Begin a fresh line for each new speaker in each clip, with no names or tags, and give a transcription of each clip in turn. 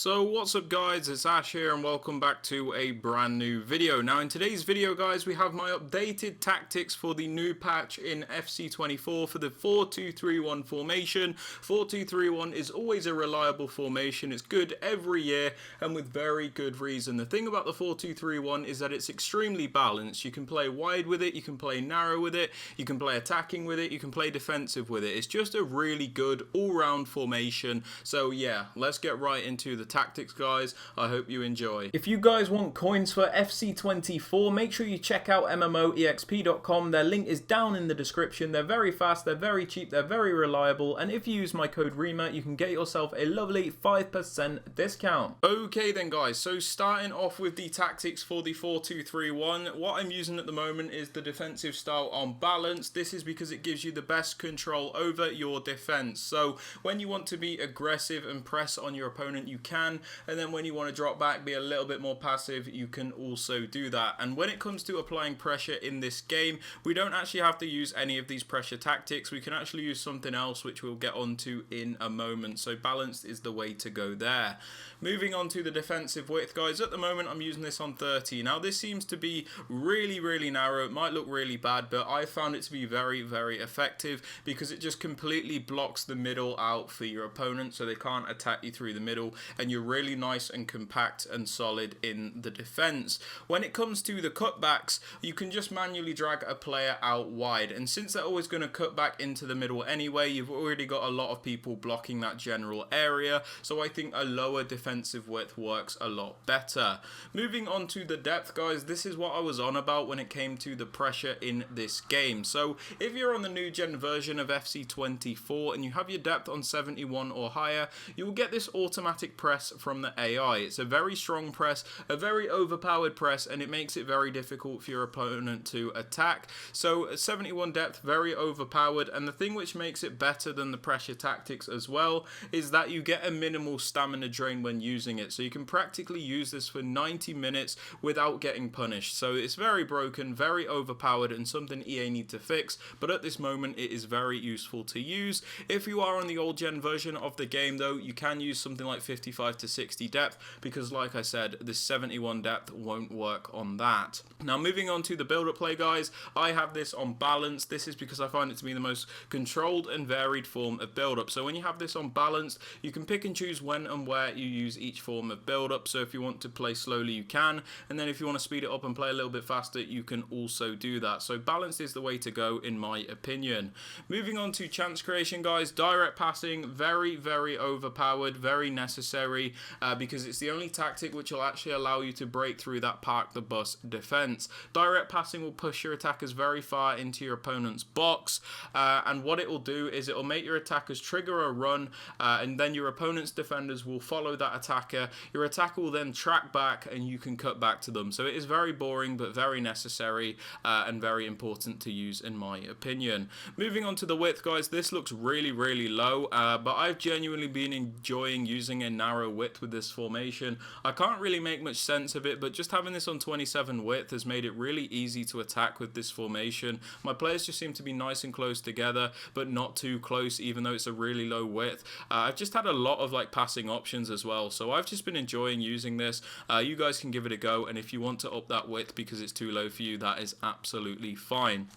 So what's up guys, it's Ash here and welcome back to a brand new video. Now in today's video guys, we have my updated tactics for the new patch in FC24 for the 4-2-3-1 formation. 4-2-3-1 is always a reliable formation, it's good every year and with very good reason. The thing about the 4-2-3-1 is that it's extremely balanced. You can play wide with it, you can play narrow with it, you can play attacking with it, you can play defensive with it. It's just a really good all-round formation. So yeah, let's get right into the tactics guys. I hope you enjoy. If you guys want coins for FC24, make sure you check out MMOEXP.com. Their link is down in the description. They're very fast, they're very cheap, they're very reliable, and if you use my code Rema, you can get yourself a lovely 5% discount. Okay then guys, so starting off with the tactics for the 4-2-3-1, what I'm using at the moment is the defensive style on balance. This is because it gives you the best control over your defense. So when you want to be aggressive and press on your opponent, you can, and then when you want to drop back, be a little bit more passive, you can also do that. And when it comes to applying pressure in this game, we don't actually have to use any of these pressure tactics. We can actually use something else, which we'll get onto in a moment. So balanced is the way to go there. Moving on to the defensive width, guys, at the moment I'm using this on 30. Now this seems to be really narrow. It might look really bad, but I found it to be very effective because it just completely blocks the middle out for your opponent, so they can't attack you through the middle, and you're really nice and compact and solid in the defense. When it comes to the cutbacks, you can just manually drag a player out wide, and since they're always going to cut back into the middle anyway, you've already got a lot of people blocking that general area, so I think a lower defensive width works a lot better. Moving on to the depth, guys, this is what I was on about when it came to the pressure in this game. So if you're on the new gen version of FC24 and you have your depth on 71 or higher, you will get this automatic press from the AI. It's a very strong press, a very overpowered press, and it makes it very difficult for your opponent to attack. So 71 depth, very overpowered, and the thing which makes it better than the pressure tactics as well is that you get a minimal stamina drain when using it. So you can practically use this for 90 minutes without getting punished. So it's very broken, very overpowered, and something EA need to fix, but at this moment it is very useful to use. If you are on the old gen version of the game though, you can use something like 55 to 60 depth, because like I said, this 71 depth won't work on that. Now moving on to the build-up play, guys, I have this on balance. This is because I find it to be the most controlled and varied form of build-up. So when you have this on balance, you can pick and choose when and where you use each form of build-up. So if you want to play slowly, you can, and then if you want to speed it up and play a little bit faster, you can also do that. So balanced is the way to go in my opinion. Moving on to chance creation, guys, direct passing, very overpowered, very necessary, because it's the only tactic which will actually allow you to break through that park the bus defense. Direct passing will push your attackers very far into your opponent's box, and what it will do is it will make your attackers trigger a run, and then your opponent's defenders will follow that attacker. Your attacker will then track back and you can cut back to them. So it is very boring but very necessary, and very important to use in my opinion. Moving on to the width, guys, this looks really low, but I've genuinely been enjoying using a narrow width with this formation. I can't really make much sense of it, but just having this on 27 width has made it really easy to attack with this formation. My players just seem to be nice and close together, but not too close, even though it's a really low width. I've just had a lot of like passing options as well, so I've just been enjoying using this. You guys can give it a go, and if you want to up that width because it's too low for you, that is absolutely fine.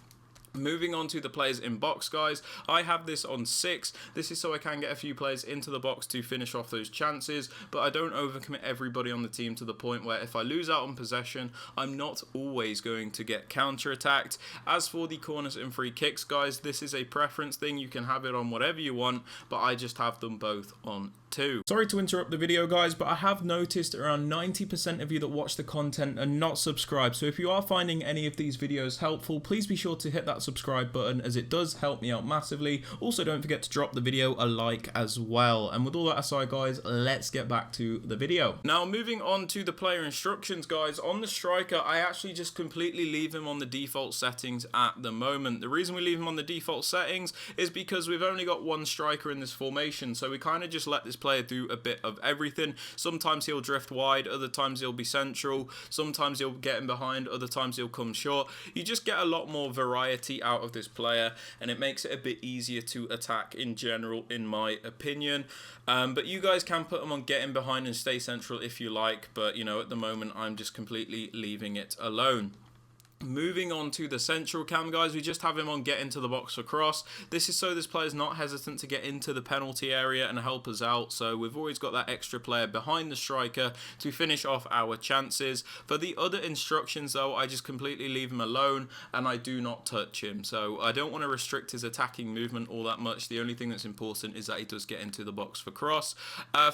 Moving on to the players in box, guys, I have this on 6. This is so I can get a few players into the box to finish off those chances, but I don't overcommit everybody on the team to the point where if I lose out on possession, I'm not always going to get counter-attacked. As for the corners and free kicks, guys, this is a preference thing. You can have it on whatever you want, but I just have them both on 2. Sorry to interrupt the video, guys, but I have noticed around 90% of you that watch the content are not subscribed. So if you are finding any of these videos helpful, please be sure to hit that subscribe button, as it does help me out massively. Also, don't forget to drop the video a like as well. And with all that aside, guys, let's get back to the video. Now, moving on to the player instructions, guys, on the striker, I actually just completely leave him on the default settings at the moment. The reason we leave him on the default settings is because we've only got one striker in this formation, so we kind of just let this player do a bit of everything. Sometimes he'll drift wide, other times he'll be central, sometimes he'll get in behind, other times he'll come short. You just get a lot more variety mobility out of this player, and it makes it a bit easier to attack in general, in my opinion. But you guys can put them on getting behind and stay central if you like, but you know, at the moment I'm just completely leaving it alone. Moving on to the central cam, guys, we just have him on get into the box for cross. This is so this player is not hesitant to get into the penalty area and help us out, so we've always got that extra player behind the striker to finish off our chances. For the other instructions though, I just completely leave him alone and I do not touch him, so I don't want to restrict his attacking movement all that much. The only thing that's important is that he does get into the box for cross.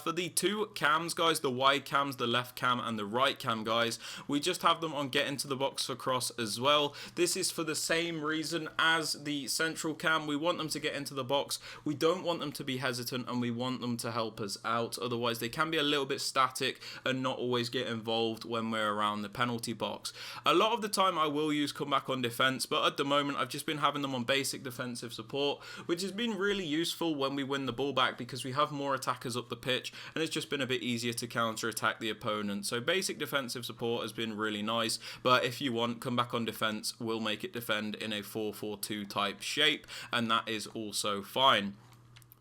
For the two cams, guys, the wide cams, the left cam and the right cam, guys, we just have them on get into the box for cross as well. This is for the same reason as the central cam. We want them to get into the box. We don't want them to be hesitant, and we want them to help us out. Otherwise they can be a little bit static and not always get involved when we're around the penalty box. A lot of the time I will use comeback on defense, but at the moment I've just been having them on basic defensive support, which has been really useful when we win the ball back because we have more attackers up the pitch and it's just been a bit easier to counter attack the opponent. So basic defensive support has been really nice, but if you want, come back on defense will make it defend in a 4-4-2 type shape, and that is also fine.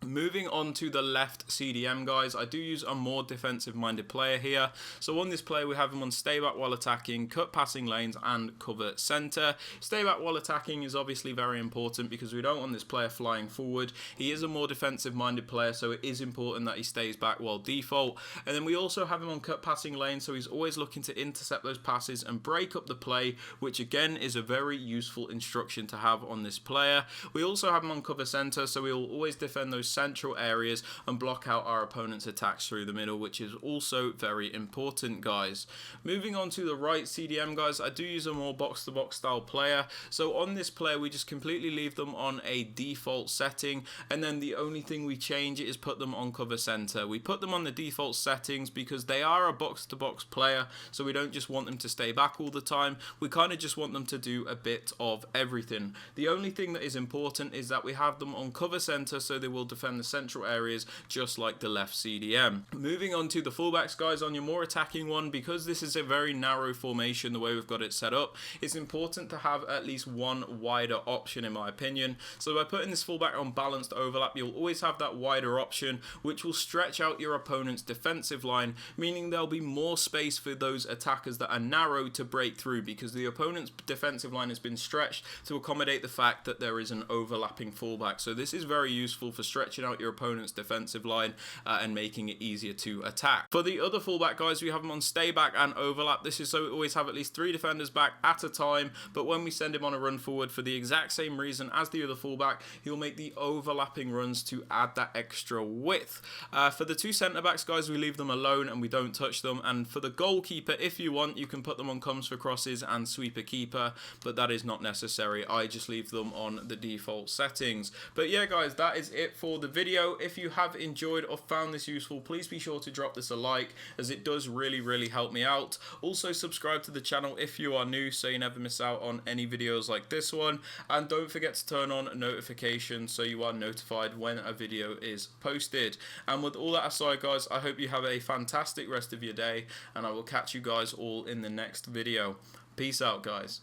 Moving on to the left CDM, guys, I do use a more defensive minded player here. So on this player we have him on stay back while attacking, cut passing lanes and cover centre. Stay back while attacking is obviously very important because we don't want this player flying forward. He is a more defensive minded player, so it is important that he stays back while default. And then we also have him on cut passing lanes, so he's always looking to intercept those passes and break up the play, which again is a very useful instruction to have on this player. We also have him on cover centre, so we will always defend those central areas and block out our opponent's attacks through the middle, which is also very important, guys. Moving on to the right CDM, guys, I do use a more box-to-box style player. So on this player we just completely leave them on a default setting, and then the only thing we change is put them on cover center. We put them on the default settings because they are a box-to-box player, so we don't just want them to stay back all the time. We kind of just want them to do a bit of everything. The only thing that is important is that we have them on cover center, so they will defend the central areas just like the left CDM. Moving on to the fullbacks, guys, on your more attacking one, because this is a very narrow formation the way we've got it set up, it's important to have at least one wider option in my opinion. So by putting this fullback on balanced overlap, you'll always have that wider option which will stretch out your opponent's defensive line, meaning there'll be more space for those attackers that are narrow to break through because the opponent's defensive line has been stretched to accommodate the fact that there is an overlapping fullback. So this is very useful for stretching out your opponent's defensive line and making it easier to attack. For the other fullback, guys, we have him on stay back and overlap. This is so we always have at least 3 defenders back at a time, but when we send him on a run forward for the exact same reason as the other fullback, he'll make the overlapping runs to add that extra width. For the 2 centre backs, guys, we leave them alone and we don't touch them, and for the goalkeeper, if you want, you can put them on comes for crosses and sweeper keeper, but that is not necessary. I just leave them on the default settings. But yeah, guys, that is it for the video. If you have enjoyed or found this useful, please be sure to drop this a like, as it does really help me out. Also subscribe to the channel if you are new so you never miss out on any videos like this one, and don't forget to turn on notifications so you are notified when a video is posted. And with all that aside, guys, I hope you have a fantastic rest of your day, and I will catch you guys all in the next video. Peace out, guys.